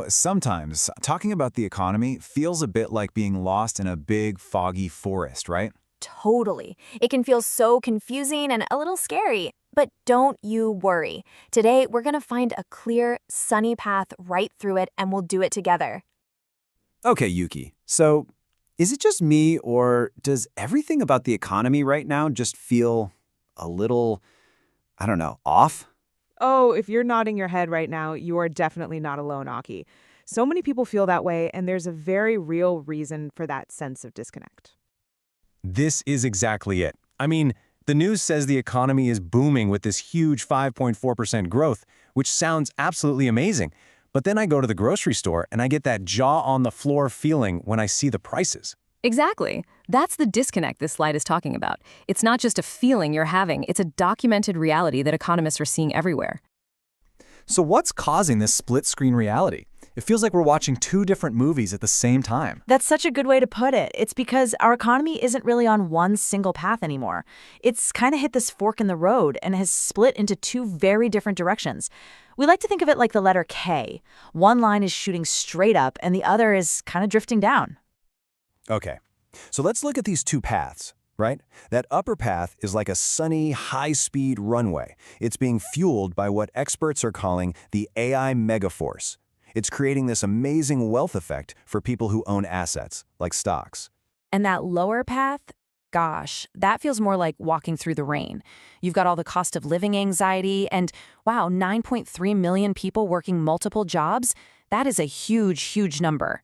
Sometimes talking about the economy feels a bit like being lost in a big, foggy forest, right? Totally. It can feel so confusing and a little scary. But don't you worry. Today, we're going to find a clear, sunny path right through it, and we'll do it together. Okay, Yuki. So, is it just me, or does everything about the economy right now just feel a little, I don't know, off? Oh, if you're nodding your head right now, you are definitely not alone, Aki. So many people feel that way, and there's a very real reason for that sense of disconnect. This is exactly it. I mean, the news says the economy is booming with this huge 5.4% growth, which sounds absolutely amazing. But then I go to the grocery store and I get that jaw-on-the-floor feeling when I see the prices. Exactly. That's the disconnect this slide is talking about. It's not just a feeling you're having, it's a documented reality that economists are seeing everywhere. So what's causing this split-screen reality? It feels like we're watching two different movies at the same time. That's such a good way to put it. It's because our economy isn't really on one single path anymore. It's kind of hit this fork in the road and has split into two very different directions. We like to think of it like the letter K. One line is shooting straight up and the other is kind of drifting down. Okay, so let's look at these two paths, right? That upper path is like a sunny, high-speed runway. It's being fueled by what experts are calling the AI megaforce. It's creating this amazing wealth effect for people who own assets, like stocks. And that lower path, gosh, that feels more like walking through the rain. You've got all the cost of living anxiety and, wow, 9.3 million people working multiple jobs. That is a huge, huge number.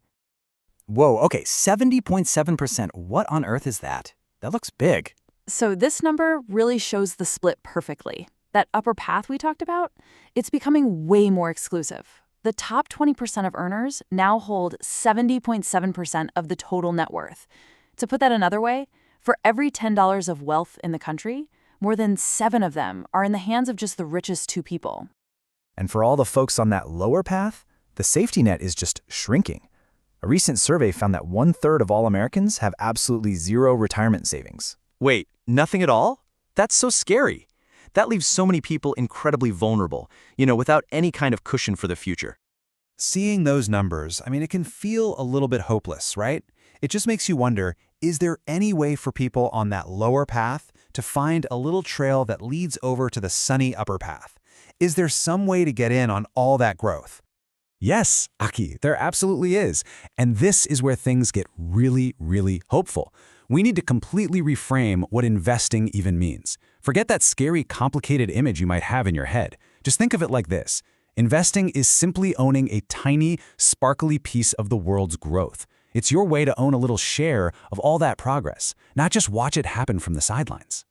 Whoa, okay, 70.7%. What on earth is that? That looks big. So this number really shows the split perfectly. That upper path we talked about, it's becoming way more exclusive. The top 20% of earners now hold 70.7% of the total net worth. To put that another way, for every $10 of wealth in the country, more than 7 of them are in the hands of just the richest 2 people. And for all the folks on that lower path, the safety net is just shrinking. A recent survey found that 1/3 of all Americans have absolutely zero retirement savings. Wait, nothing at all? That's so scary. That leaves so many people incredibly vulnerable, without any kind of cushion for the future. Seeing those numbers, it can feel a little bit hopeless, right? It just makes you wonder, is there any way for people on that lower path to find a little trail that leads over to the sunny upper path? Is there some way to get in on all that growth? Yes, Aki, there absolutely is. And this is where things get really, really hopeful. We need to completely reframe what investing even means. Forget that scary, complicated image you might have in your head. Just think of it like this. Investing is simply owning a tiny, sparkly piece of the world's growth. It's your way to own a little share of all that progress, not just watch it happen from the sidelines.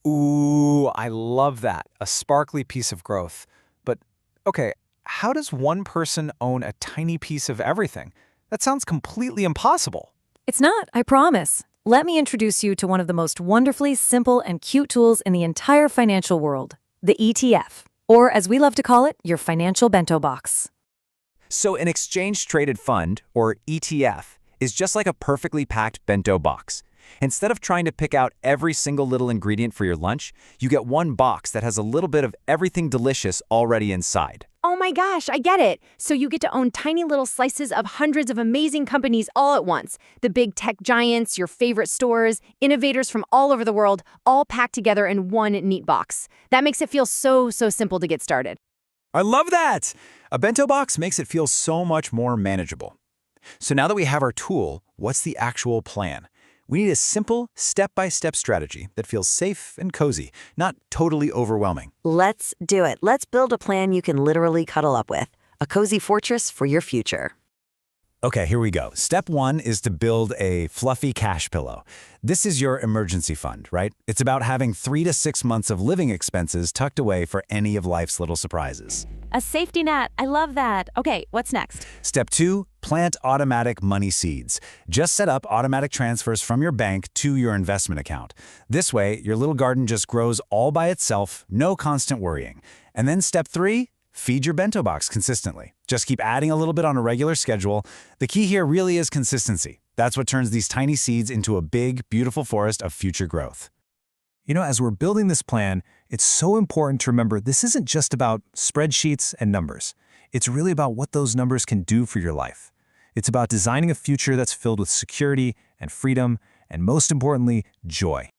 Ooh, I love that. A sparkly piece of growth. But, okay, how does one person own a tiny piece of everything? That sounds completely impossible. It's not, I promise. Let me introduce you to one of the most wonderfully simple and cute tools in the entire financial world, the ETF, or as we love to call it, your financial bento box. So an exchange-traded fund, or ETF, is just like a perfectly packed bento box. Instead of trying to pick out every single little ingredient for your lunch, you get one box that has a little bit of everything delicious already inside. Oh my gosh, I get it. So you get to own tiny little slices of hundreds of amazing companies all at once. The big tech giants, your favorite stores, innovators from all over the world, all packed together in one neat box. That makes it feel so simple to get started. I love that! A bento box makes it feel so much more manageable. So now that we have our tool, what's the actual plan? We need a simple, step-by-step strategy that feels safe and cozy, not totally overwhelming. Let's do it. Let's build a plan you can literally cuddle up with. A cozy fortress for your future. Okay, here we go. Step 1 is to build a fluffy cash pillow. This is your emergency fund, right? It's about having 3 to 6 months of living expenses tucked away for any of life's little surprises. A safety net. I love that. Okay, what's next? Step 2, plant automatic money seeds. Just set up automatic transfers from your bank to your investment account. This way, your little garden just grows all by itself, no constant worrying. And then step 3, feed your bento box consistently. Just keep adding a little bit on a regular schedule. The key here really is consistency. That's what turns these tiny seeds into a big, beautiful forest of future growth. As we're building this plan, it's so important to remember this isn't just about spreadsheets and numbers. It's really about what those numbers can do for your life. It's about designing a future that's filled with security and freedom, and most importantly, joy.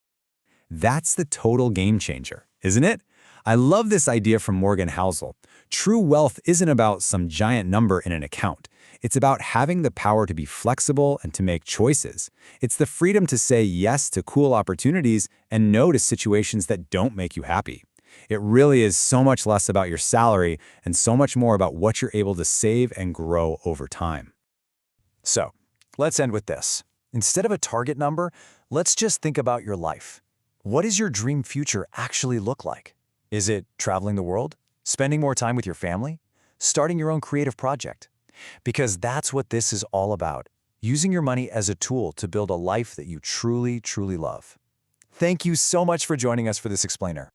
That's the total game changer, isn't it? I love this idea from Morgan Housel. True wealth isn't about some giant number in an account. It's about having the power to be flexible and to make choices. It's the freedom to say yes to cool opportunities and no to situations that don't make you happy. It really is so much less about your salary and so much more about what you're able to save and grow over time. So, let's end with this. Instead of a target number, let's just think about your life. What does your dream future actually look like? Is it traveling the world? Spending more time with your family? Starting your own creative project? Because that's what this is all about, using your money as a tool to build a life that you truly, truly love. Thank you so much for joining us for this explainer.